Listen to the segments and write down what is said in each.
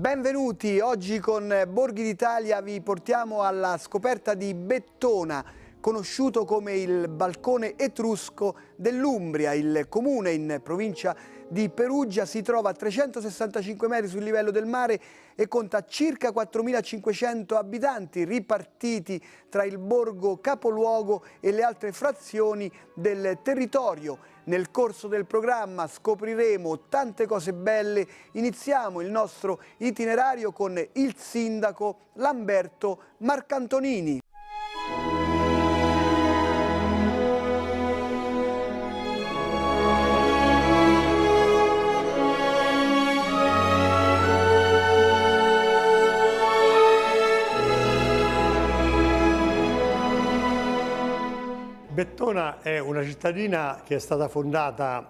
Benvenuti, oggi con Borghi d'Italia vi portiamo alla scoperta di Bettona, conosciuto come il balcone etrusco dell'Umbria. Il comune in provincia di Perugia si trova a 365 metri sul livello del mare e conta circa 4.500 abitanti ripartiti tra il borgo capoluogo e le altre frazioni del territorio. Nel corso del programma scopriremo tante cose belle. Iniziamo il nostro itinerario con il sindaco Lamberto Marcantonini. Bettona è una cittadina che è stata fondata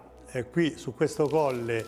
qui su questo colle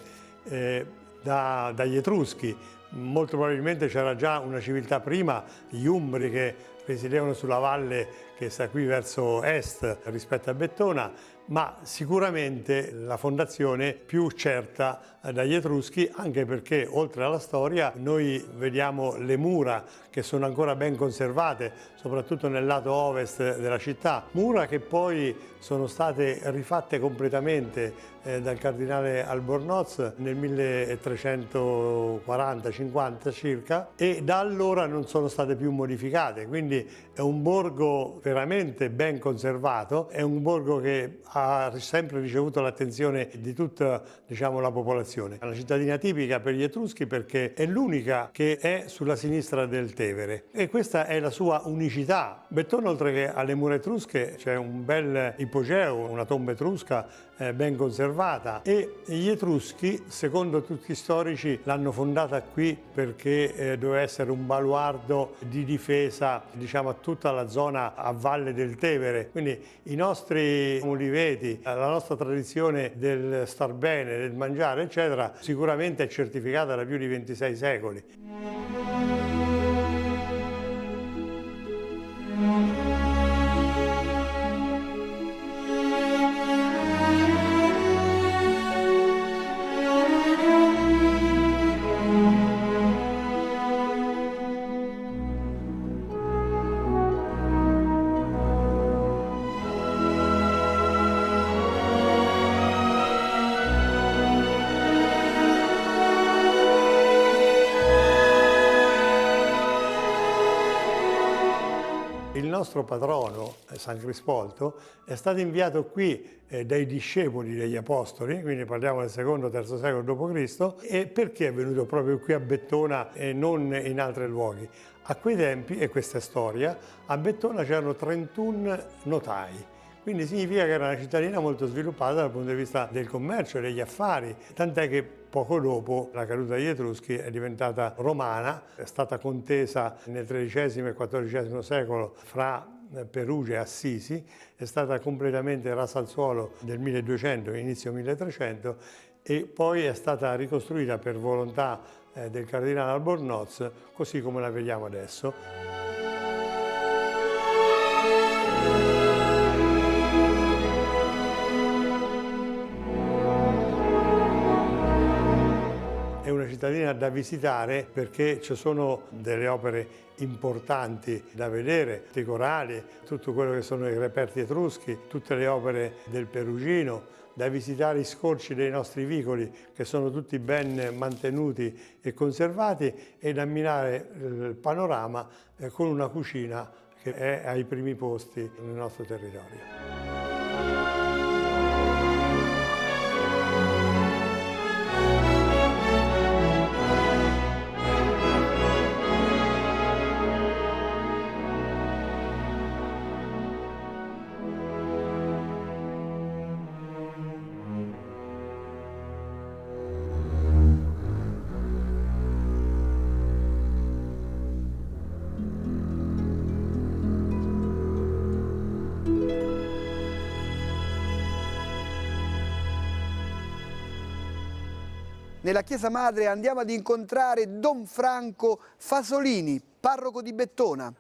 dagli Etruschi. Molto probabilmente c'era già una civiltà prima, gli Umbri che risiedevano sulla valle che sta qui verso est rispetto a Bettona, ma sicuramente la fondazione più certa dagli Etruschi, anche perché oltre alla storia noi vediamo le mura che sono ancora ben conservate, soprattutto nel lato ovest della città, mura che poi sono state rifatte completamente dal cardinale Albornoz nel 1340-50 circa, e da allora non sono state più modificate, quindi è un borgo veramente ben conservato, è un borgo che ha sempre ricevuto l'attenzione di tutta, diciamo, la popolazione. È una cittadina tipica per gli Etruschi perché è l'unica che è sulla sinistra del Tevere e questa è la sua unicità. Bettona, oltre che alle mura etrusche, c'è un bel ipogeo, una tomba etrusca ben conservata, e gli Etruschi, secondo tutti gli storici, l'hanno fondata qui perché doveva essere un baluardo di difesa, diciamo, a tutta la zona a valle del Tevere. Quindi i nostri uliveti, la nostra tradizione del star bene, del mangiare, eccetera, sicuramente è certificata da più di 26 secoli. Il nostro patrono, San Crispolto, è stato inviato qui dai discepoli degli Apostoli, quindi parliamo del II-III secolo d.C., e perché è venuto proprio qui a Bettona e non in altri luoghi? A quei tempi, e questa è storia, a Bettona c'erano 31 notai. Quindi significa che era una cittadina molto sviluppata dal punto di vista del commercio e degli affari, tant'è che poco dopo la caduta degli Etruschi è diventata romana, è stata contesa nel XIII e XIV secolo fra Perugia e Assisi, è stata completamente rasa al suolo nel 1200, inizio 1300, e poi è stata ricostruita per volontà del cardinale Albornoz, così come la vediamo adesso. È una cittadina da visitare perché ci sono delle opere importanti da vedere, i corali, tutto quello che sono i reperti etruschi, tutte le opere del Perugino, da visitare i scorci dei nostri vicoli che sono tutti ben mantenuti e conservati, e da ammirare il panorama con una cucina che è ai primi posti nel nostro territorio. Nella chiesa madre andiamo ad incontrare Don Franco Fasolini, parroco di Bettona.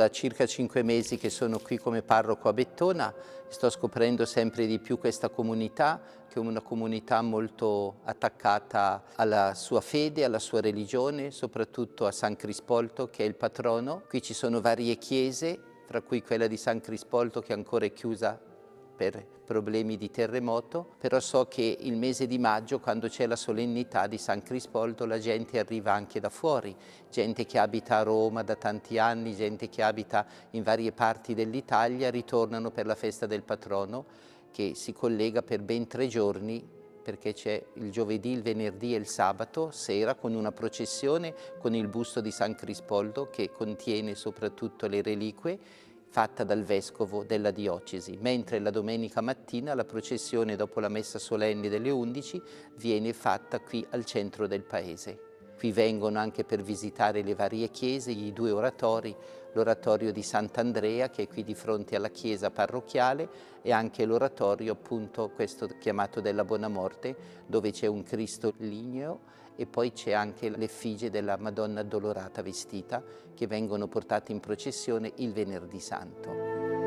da circa 5 mesi che sono qui come parroco a Bettona, sto scoprendo sempre di più questa comunità, che è una comunità molto attaccata alla sua fede, alla sua religione, soprattutto a San Crispolto che è il patrono. Qui ci sono varie chiese, tra cui quella di San Crispolto che ancora è chiusa per problemi di terremoto, però so che il mese di maggio, quando c'è la solennità di San Crispolto, la gente arriva anche da fuori, gente che abita a Roma da tanti anni, gente che abita in varie parti dell'Italia, ritornano per la festa del patrono, che si collega per ben 3 giorni, perché c'è il giovedì, il venerdì e il sabato sera con una processione con il busto di San Crispoldo che contiene soprattutto le reliquie, fatta dal vescovo della diocesi, mentre la domenica mattina la processione dopo la messa solenne delle 11 viene fatta qui al centro del paese. Qui vengono anche per visitare le varie chiese, i 2 oratori, l'oratorio di Sant'Andrea che è qui di fronte alla chiesa parrocchiale e anche l'oratorio appunto questo chiamato della Buona Morte dove c'è un Cristo ligneo e poi c'è anche l'effigie della Madonna Addolorata vestita che vengono portate in processione il Venerdì Santo.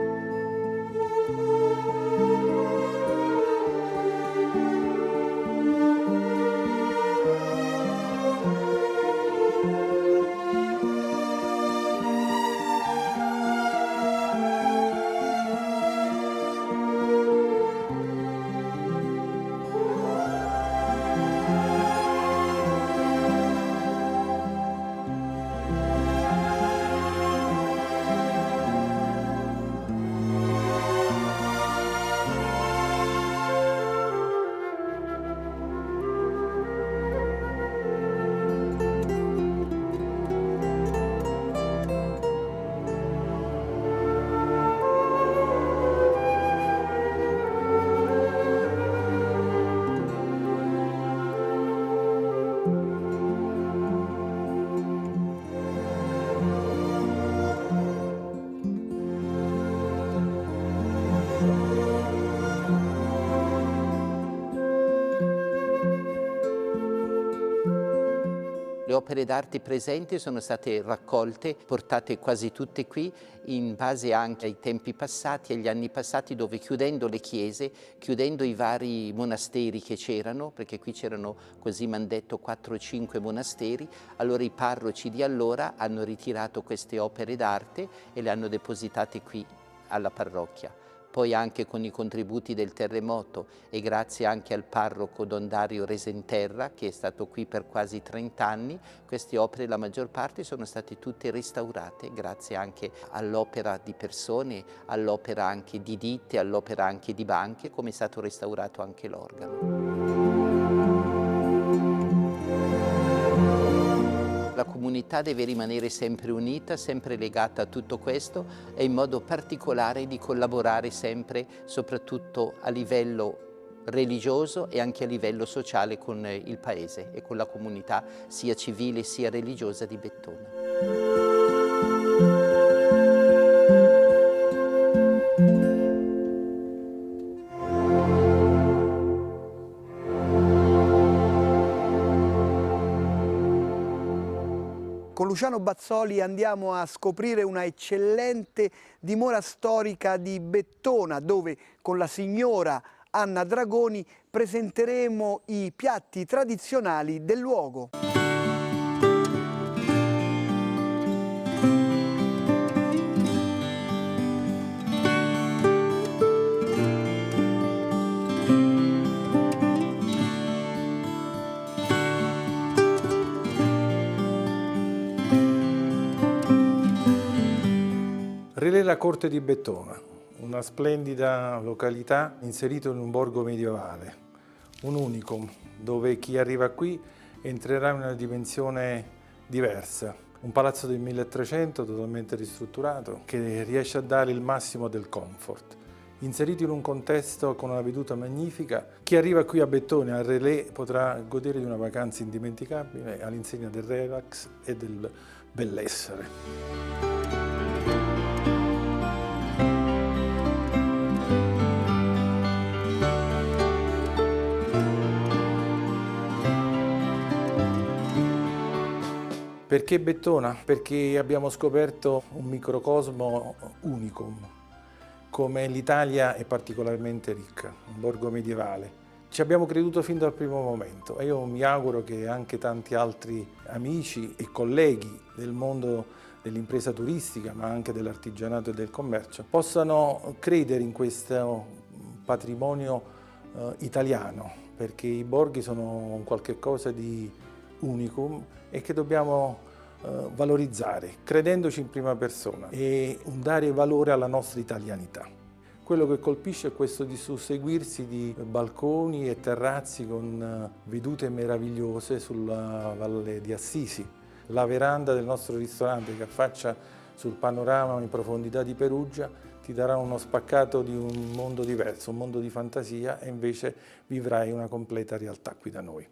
Le opere d'arte presenti sono state raccolte, portate quasi tutte qui, in base anche ai tempi passati, agli anni passati, dove chiudendo le chiese, chiudendo i vari monasteri che c'erano, perché qui c'erano, così mi hanno detto, 4 o 5 monasteri, allora i parroci di allora hanno ritirato queste opere d'arte e le hanno depositate qui alla parrocchia. Poi anche con i contributi del terremoto e grazie anche al parroco Don Dario Resenterra che è stato qui per quasi 30 anni, queste opere la maggior parte sono state tutte restaurate grazie anche all'opera di persone, all'opera anche di ditte, all'opera anche di banche, come è stato restaurato anche l'organo. La comunità deve rimanere sempre unita, sempre legata a tutto questo e in modo particolare di collaborare sempre, soprattutto a livello religioso e anche a livello sociale con il paese e con la comunità sia civile sia religiosa di Bettona. Con Luciano Bazzoli andiamo a scoprire una eccellente dimora storica di Bettona, dove con la signora Anna Dragoni presenteremo i piatti tradizionali del luogo. Relè la Corte di Bettona, una splendida località inserita in un borgo medievale, un unicum dove chi arriva qui entrerà in una dimensione diversa. Un palazzo del 1300 totalmente ristrutturato che riesce a dare il massimo del comfort. Inserito in un contesto con una veduta magnifica, chi arriva qui a Bettona, a Relè, potrà godere di una vacanza indimenticabile all'insegna del relax e del bellessere. Perché Bettona? Perché abbiamo scoperto un microcosmo unicum, come l'Italia è particolarmente ricca, un borgo medievale. Ci abbiamo creduto fin dal primo momento e io mi auguro che anche tanti altri amici e colleghi del mondo dell'impresa turistica, ma anche dell'artigianato e del commercio, possano credere in questo patrimonio italiano, perché i borghi sono un qualche cosa di unicum e che dobbiamo valorizzare, credendoci in prima persona e dare valore alla nostra italianità. Quello che colpisce è questo di susseguirsi di balconi e terrazzi con vedute meravigliose sulla Valle di Assisi. La veranda del nostro ristorante che affaccia sul panorama in profondità di Perugia ti darà uno spaccato di un mondo diverso, un mondo di fantasia, e invece vivrai una completa realtà qui da noi.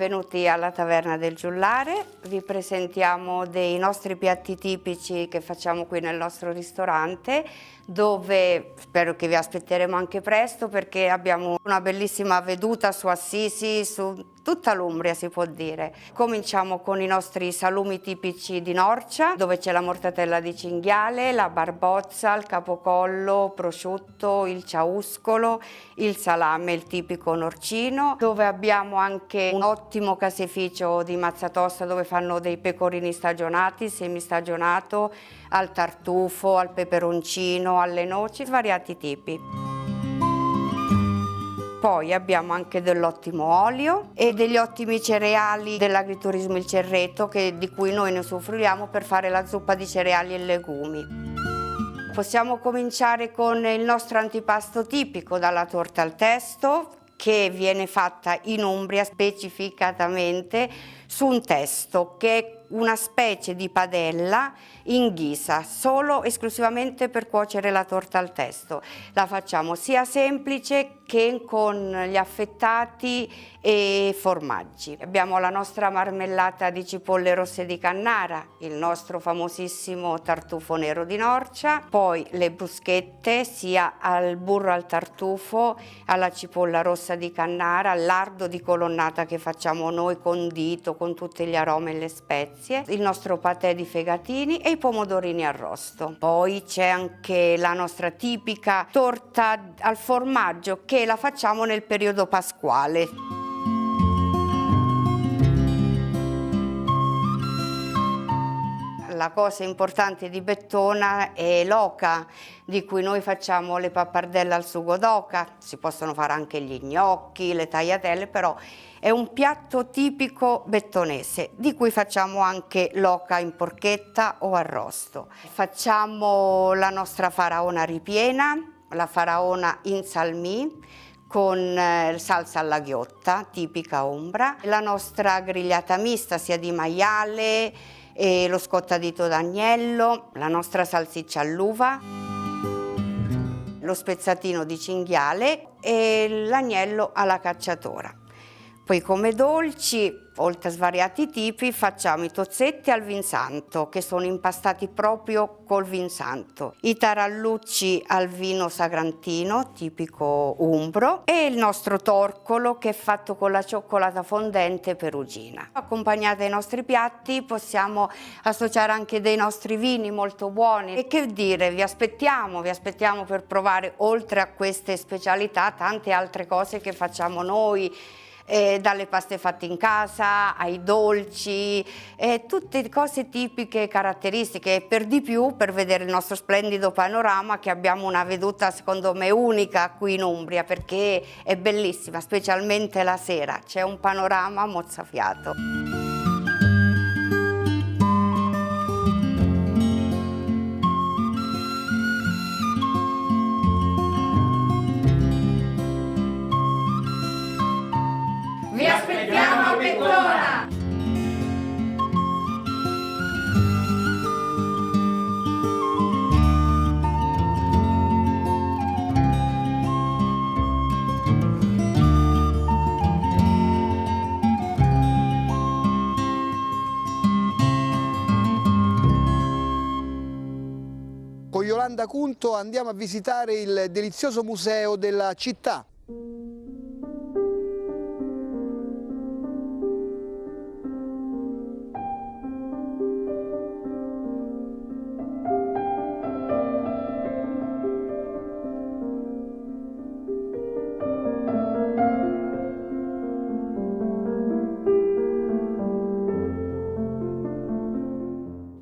Benvenuti alla Taverna del Giullare, vi presentiamo dei nostri piatti tipici che facciamo qui nel nostro ristorante, dove spero che vi aspetteremo anche presto perché abbiamo una bellissima veduta su Assisi, su tutta l'Umbria si può dire. Cominciamo con i nostri salumi tipici di Norcia, dove c'è la mortadella di cinghiale, la barbozza, il capocollo, prosciutto, il ciauscolo, il salame, il tipico norcino, dove abbiamo anche un ottimo caseificio di Mazzatosta dove fanno dei pecorini stagionati, semistagionato, al tartufo, al peperoncino, alle noci, svariati tipi. Poi abbiamo anche dell'ottimo olio e degli ottimi cereali dell'agriturismo Il Cerreto, di cui noi ne usufruiamo per fare la zuppa di cereali e legumi. Possiamo cominciare con il nostro antipasto tipico, dalla torta al testo, che viene fatta in Umbria specificatamente su un testo che è una specie di padella in ghisa, solo esclusivamente per cuocere la torta al testo. La facciamo sia semplice che con gli affettati e formaggi. Abbiamo la nostra marmellata di cipolle rosse di Cannara, il nostro famosissimo tartufo nero di Norcia, poi le bruschette sia al burro al tartufo, alla cipolla rossa di Cannara, al lardo di colonnata che facciamo noi condito con tutti gli aromi e le spezie, il nostro patè di fegatini e i pomodorini arrosto. Poi c'è anche la nostra tipica torta al formaggio che la facciamo nel periodo pasquale. La cosa importante di Bettona è l'oca, di cui noi facciamo le pappardelle al sugo d'oca, si possono fare anche gli gnocchi, le tagliatelle, però è un piatto tipico bettonese, di cui facciamo anche l'oca in porchetta o arrosto. Facciamo la nostra faraona ripiena, la faraona in salmì, con salsa alla ghiotta, tipica umbra, la nostra grigliata mista sia di maiale, e lo scottadito d'agnello, la nostra salsiccia all'uva, lo spezzatino di cinghiale e l'agnello alla cacciatora. Poi come dolci, oltre a svariati tipi, facciamo i tozzetti al vin santo, che sono impastati proprio col vin santo, i tarallucci al vino sagrantino, tipico umbro, e il nostro torcolo che è fatto con la cioccolata fondente perugina. Accompagnati ai nostri piatti possiamo associare anche dei nostri vini molto buoni. E che dire, vi aspettiamo per provare, oltre a queste specialità, tante altre cose che facciamo noi, dalle paste fatte in casa ai dolci, tutte cose tipiche caratteristiche, e per di più per vedere il nostro splendido panorama, che abbiamo una veduta secondo me unica qui in Umbria, perché è bellissima, specialmente la sera c'è un panorama mozzafiato. Vi aspettiamo a Bettona! Yolanda Cunto andiamo a visitare il delizioso museo della città.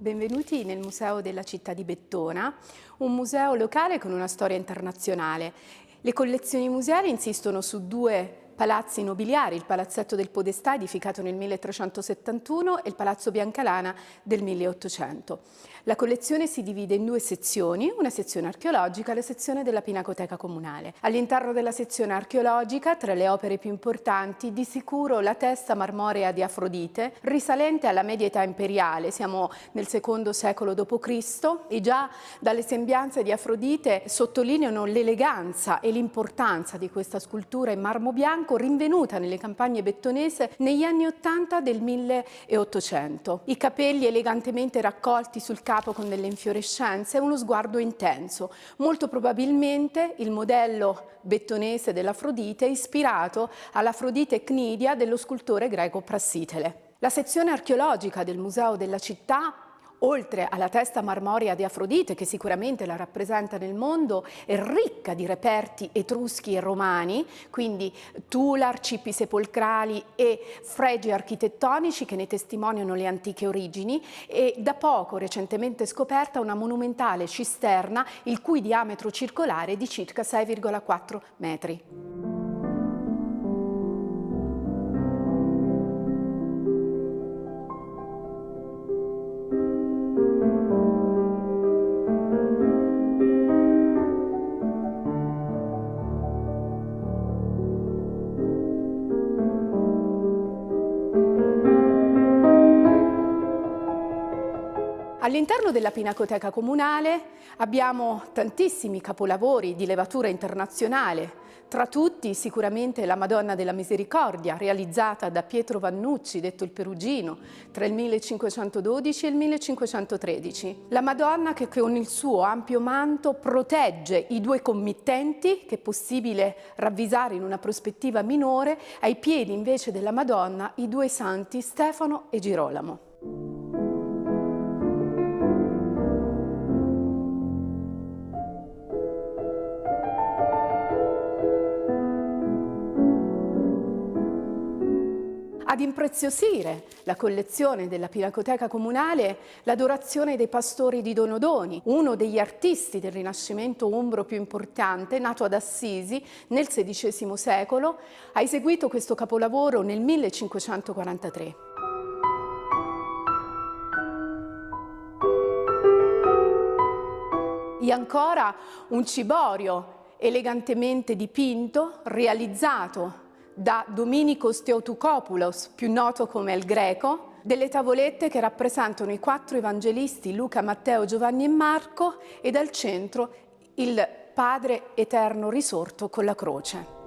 Benvenuti nel Museo della città di Bettona, un museo locale con una storia internazionale. Le collezioni museali insistono su due palazzi nobiliari, il Palazzetto del Podestà edificato nel 1371 e il Palazzo Biancalana del 1800. La collezione si divide in due sezioni, una sezione archeologica e la sezione della Pinacoteca Comunale. All'interno della sezione archeologica, tra le opere più importanti, di sicuro la testa marmorea di Afrodite, risalente alla media età imperiale, siamo nel secondo secolo d.C. e già dalle sembianze di Afrodite sottolineano l'eleganza e l'importanza di questa scultura in marmo bianco rinvenuta nelle campagne bettonese negli anni 80 del 1800. I capelli elegantemente raccolti sul capo con delle infiorescenze e uno sguardo intenso. Molto probabilmente il modello bettonese dell'Afrodite è ispirato all'Afrodite Cnidia dello scultore greco Prassitele. La sezione archeologica del Museo della città, oltre alla testa marmorea di Afrodite, che sicuramente la rappresenta nel mondo, è ricca di reperti etruschi e romani, quindi tular, cipi sepolcrali e fregi architettonici che ne testimoniano le antiche origini, e da poco recentemente scoperta una monumentale cisterna il cui diametro circolare è di circa 6,4 metri. All'interno della Pinacoteca Comunale abbiamo tantissimi capolavori di levatura internazionale, tra tutti sicuramente la Madonna della Misericordia, realizzata da Pietro Vannucci, detto il Perugino, tra il 1512 e il 1513. La Madonna che con il suo ampio manto protegge i due committenti, che è possibile ravvisare in una prospettiva minore, ai piedi invece della Madonna i due santi Stefano e Girolamo. Ad impreziosire la collezione della Pinacoteca Comunale l'adorazione dei pastori di Donodoni, uno degli artisti del Rinascimento umbro più importante, nato ad Assisi nel XVI secolo, ha eseguito questo capolavoro nel 1543. E ancora un ciborio elegantemente dipinto, realizzato da Dominikos Theotokopoulos, più noto come il Greco, delle tavolette che rappresentano i 4 evangelisti Luca, Matteo, Giovanni e Marco, e al centro il Padre eterno risorto con la croce.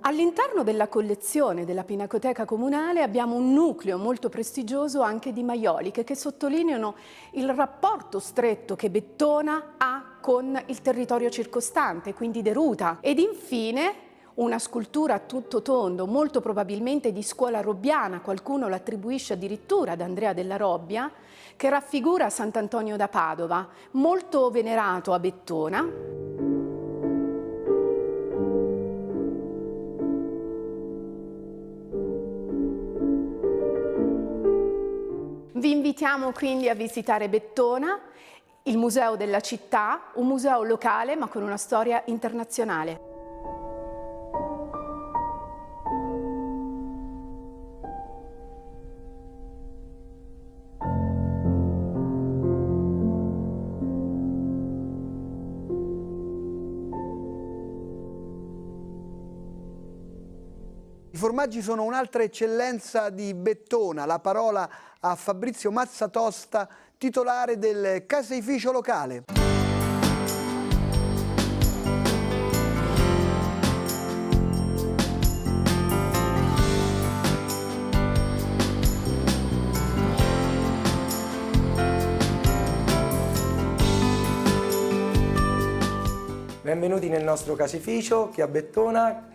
All'interno della collezione della Pinacoteca Comunale abbiamo un nucleo molto prestigioso anche di maioliche che sottolineano il rapporto stretto che Bettona ha con il territorio circostante, quindi Deruta. Ed infine una scultura a tutto tondo, molto probabilmente di scuola robbiana, qualcuno l'attribuisce addirittura ad Andrea della Robbia, che raffigura Sant'Antonio da Padova, molto venerato a Bettona. Vi invitiamo quindi a visitare Bettona, il Museo della città, un museo locale ma con una storia internazionale. I formaggi sono un'altra eccellenza di Bettona. La parola a Fabrizio Mazzatosta, titolare del caseificio locale. Benvenuti nel nostro casificio qui a Bettona,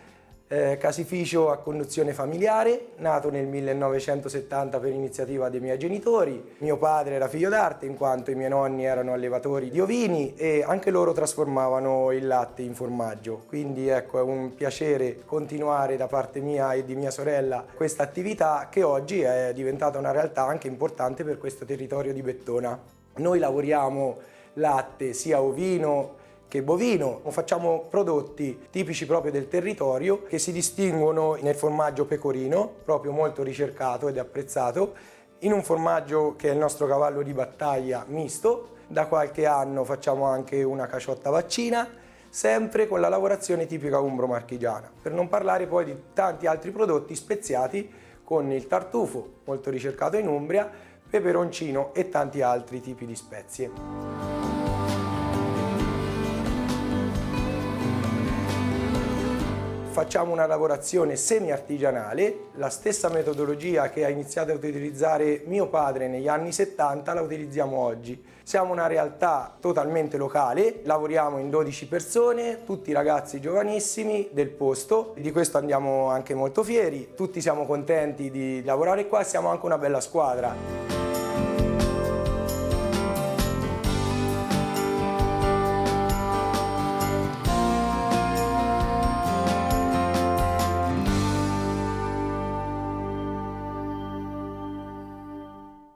casificio a conduzione familiare, nato nel 1970 per iniziativa dei miei genitori. Mio padre era figlio d'arte in quanto i miei nonni erano allevatori di ovini e anche loro trasformavano il latte in formaggio. Quindi ecco, è un piacere continuare da parte mia e di mia sorella questa attività che oggi è diventata una realtà anche importante per questo territorio di Bettona. Noi lavoriamo latte sia ovino che bovino, facciamo prodotti tipici proprio del territorio che si distinguono nel formaggio pecorino, proprio molto ricercato ed apprezzato, in un formaggio che è il nostro cavallo di battaglia misto. Da qualche anno facciamo anche una caciotta vaccina, sempre con la lavorazione tipica umbro-marchigiana, per non parlare poi di tanti altri prodotti speziati con il tartufo, molto ricercato in Umbria, peperoncino e tanti altri tipi di spezie. Facciamo una lavorazione semi-artigianale, la stessa metodologia che ha iniziato ad utilizzare mio padre negli anni 70 la utilizziamo oggi. Siamo una realtà totalmente locale, lavoriamo in 12 persone, tutti ragazzi giovanissimi del posto, di questo andiamo anche molto fieri, tutti siamo contenti di lavorare qua e siamo anche una bella squadra.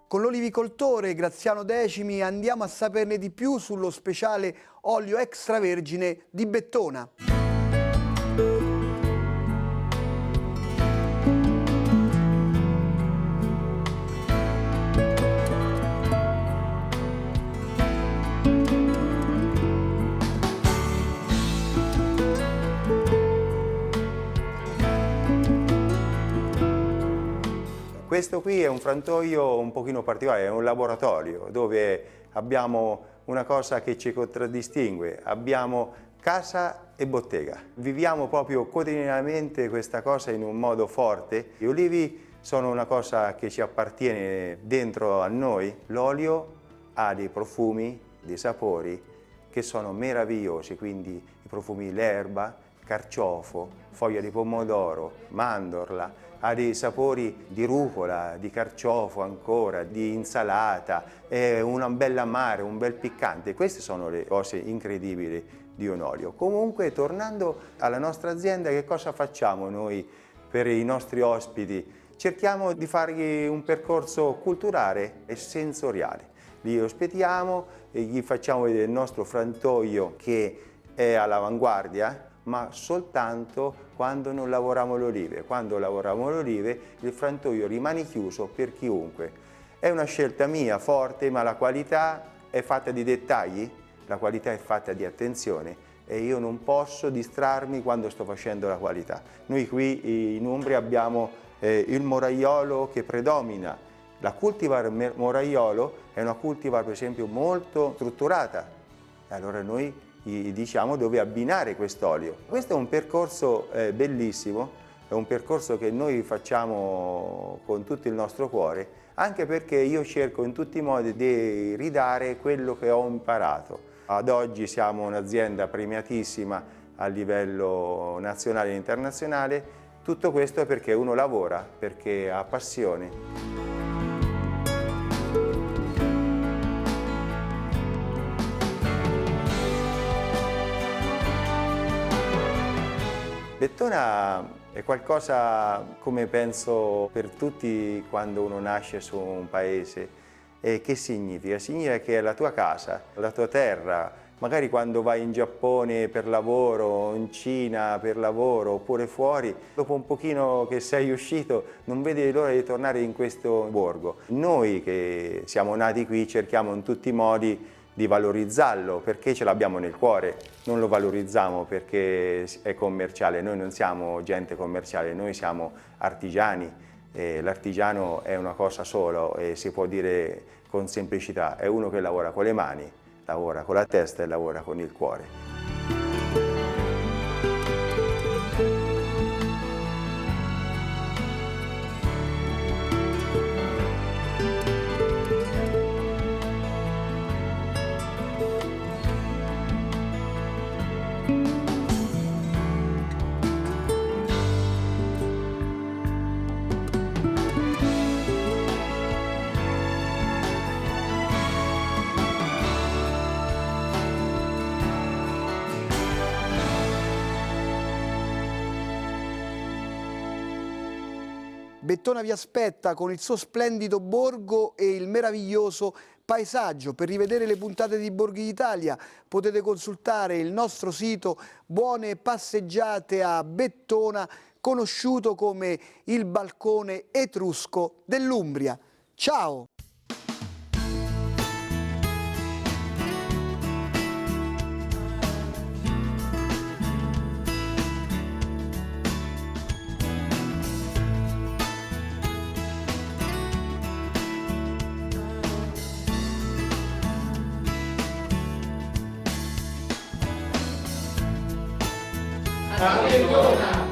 Con l'olivicoltore Graziano Decimi andiamo a saperne di più sullo speciale olio extravergine di Bettona. Questo qui è un frantoio un pochino particolare, è un laboratorio dove abbiamo una cosa che ci contraddistingue, abbiamo casa e bottega. Viviamo proprio quotidianamente questa cosa in un modo forte. Gli olivi sono una cosa che ci appartiene dentro a noi. L'olio ha dei profumi, dei sapori che sono meravigliosi, quindi i profumi l'erba, carciofo, foglia di pomodoro, mandorla, ha dei sapori di rucola, di carciofo ancora, di insalata, una bella amare, un bel piccante. Queste sono le cose incredibili di un olio. Comunque, tornando alla nostra azienda, che cosa facciamo noi per i nostri ospiti? Cerchiamo di fargli un percorso culturale e sensoriale. Li ospitiamo e gli facciamo vedere il nostro frantoio che è all'avanguardia, ma soltanto quando non lavoriamo le olive. Quando lavoriamo le olive il frantoio rimane chiuso per chiunque. È una scelta mia forte, ma la qualità è fatta di dettagli, la qualità è fatta di attenzione e io non posso distrarmi quando sto facendo la qualità. Noi qui in Umbria abbiamo il moraiolo che predomina. La cultivar moraiolo è una cultivar per esempio molto strutturata. Allora noi gli diciamo dove abbinare quest'olio. Questo è un percorso bellissimo, è un percorso che noi facciamo con tutto il nostro cuore, anche perché io cerco in tutti i modi di ridare quello che ho imparato. Ad oggi siamo un'azienda premiatissima a livello nazionale e internazionale, tutto questo perché uno lavora, perché ha passione. Bettona è qualcosa, come penso per tutti quando uno nasce su un paese. E che significa? Significa che è la tua casa, la tua terra. Magari quando vai in Giappone per lavoro, in Cina per lavoro, oppure fuori, dopo un pochino che sei uscito non vedi l'ora di tornare in questo borgo. Noi che siamo nati qui cerchiamo in tutti i modi di valorizzarlo perché ce l'abbiamo nel cuore, non lo valorizziamo perché è commerciale, noi non siamo gente commerciale, noi siamo artigiani, l'artigiano è una cosa sola e si può dire con semplicità, è uno che lavora con le mani, lavora con la testa e lavora con il cuore. Bettona vi aspetta con il suo splendido borgo e il meraviglioso paesaggio. Per rivedere le puntate di Borghi d'Italia potete consultare il nostro sito Buone Passeggiate a Bettona, conosciuto come il balcone etrusco dell'Umbria. Ciao! A Bettona!